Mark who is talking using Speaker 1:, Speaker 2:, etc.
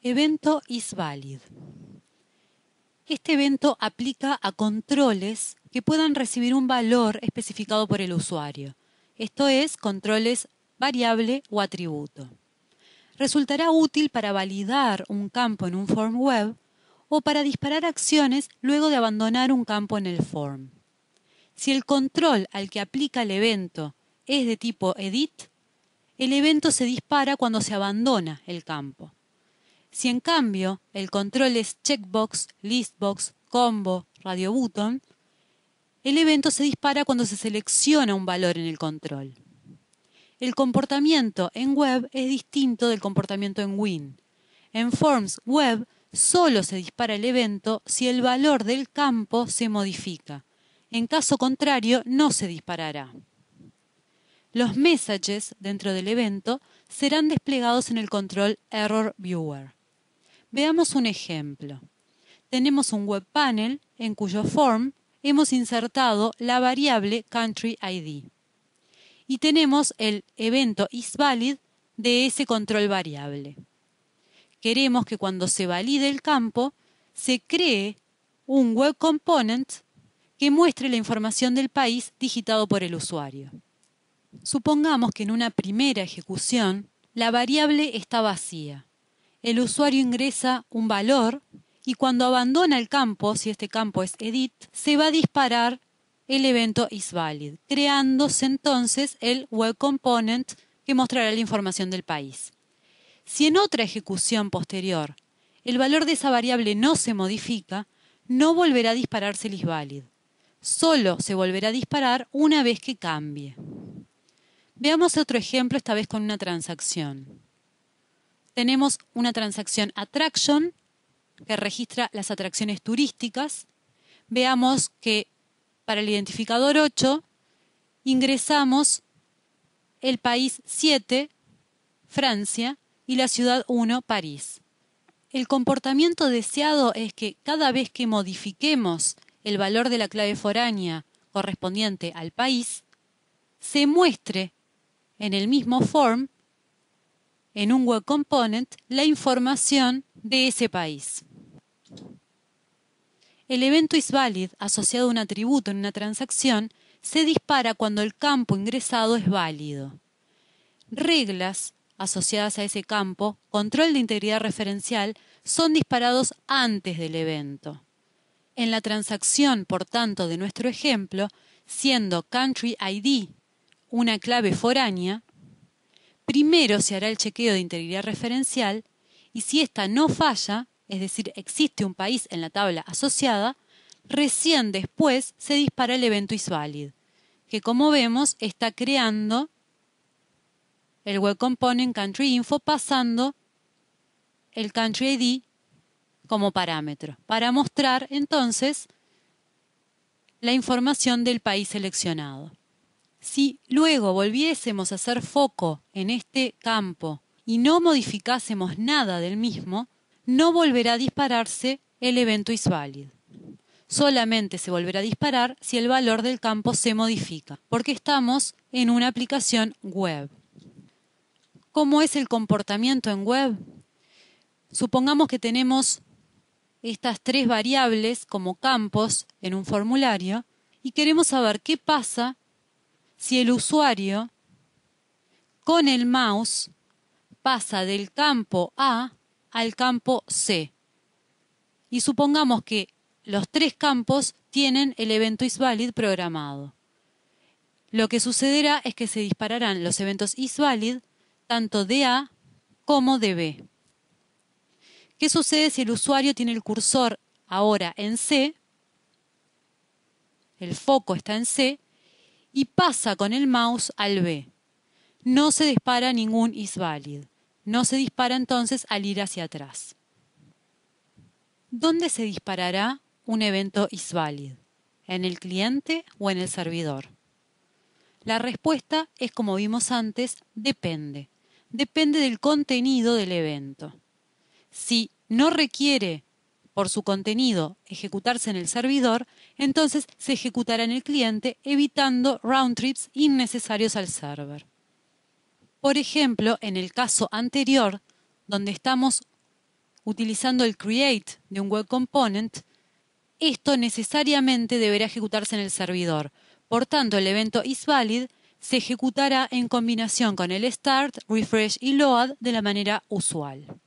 Speaker 1: Evento isValid. Este evento aplica a controles que puedan recibir un valor especificado por el usuario. Esto es, controles variable o atributo. Resultará útil para validar un campo en un form web o para disparar acciones luego de abandonar un campo en el form. Si el control al que aplica el evento es de tipo edit, el evento se dispara cuando se abandona el campo. Si en cambio el control es checkbox, listbox, combo, radio button, el evento se dispara cuando se selecciona un valor en el control. El comportamiento en web es distinto del comportamiento en Win. En Forms web solo se dispara el evento si el valor del campo se modifica. En caso contrario, no se disparará. Los messages dentro del evento serán desplegados en el control Error Viewer. Veamos un ejemplo. Tenemos un web panel en cuyo form hemos insertado la variable Country ID. Y tenemos el evento isValid de ese control variable. Queremos que cuando se valide el campo, se cree un web component que muestre la información del país digitado por el usuario. Supongamos que en una primera ejecución, la variable está vacía. El usuario ingresa un valor y cuando abandona el campo, si este campo es edit, se va a disparar el evento isValid, creándose entonces el web component que mostrará la información del país. Si en otra ejecución posterior el valor de esa variable no se modifica, no volverá a dispararse el isValid. Solo se volverá a disparar una vez que cambie. Veamos otro ejemplo, esta vez con una transacción. Tenemos una transacción attraction que registra las atracciones turísticas. Veamos que para el identificador 8 ingresamos el país 7, Francia, y la ciudad 1, París. El comportamiento deseado es que cada vez que modifiquemos el valor de la clave foránea correspondiente al país, se muestre en el mismo form, en un web component, la información de ese país. El evento isValid asociado a un atributo en una transacción se dispara cuando el campo ingresado es válido. Reglas asociadas a ese campo, control de integridad referencial, son disparados antes del evento. En la transacción, por tanto, de nuestro ejemplo, siendo Country ID una clave foránea, primero se hará el chequeo de integridad referencial y si ésta no falla, es decir, existe un país en la tabla asociada, recién después se dispara el evento isValid, que como vemos está creando el web component country info pasando el country ID como parámetro para mostrar entonces la información del país seleccionado. Si luego volviésemos a hacer foco en este campo y no modificásemos nada del mismo, no volverá a dispararse el evento isValid. Solamente se volverá a disparar si el valor del campo se modifica, porque estamos en una aplicación web. ¿Cómo es el comportamiento en web? Supongamos que tenemos estas tres variables como campos en un formulario y queremos saber qué pasa si el usuario con el mouse pasa del campo A al campo C. Y supongamos que los tres campos tienen el evento isValid programado. Lo que sucederá es que se dispararán los eventos isValid tanto de A como de B. ¿Qué sucede si el usuario tiene el cursor ahora en C? El foco está en C y pasa con el mouse al B. No se dispara ningún isValid. No se dispara entonces al ir hacia atrás. ¿Dónde se disparará un evento isValid? ¿En el cliente o en el servidor? La respuesta es, como vimos antes, depende. Depende del contenido del evento. Si no requiere, por su contenido, ejecutarse en el servidor, entonces se ejecutará en el cliente, evitando round trips innecesarios al server. Por ejemplo, en el caso anterior, donde estamos utilizando el create de un web component, esto necesariamente deberá ejecutarse en el servidor. Por tanto, el evento isValid se ejecutará en combinación con el start, refresh y load de la manera usual.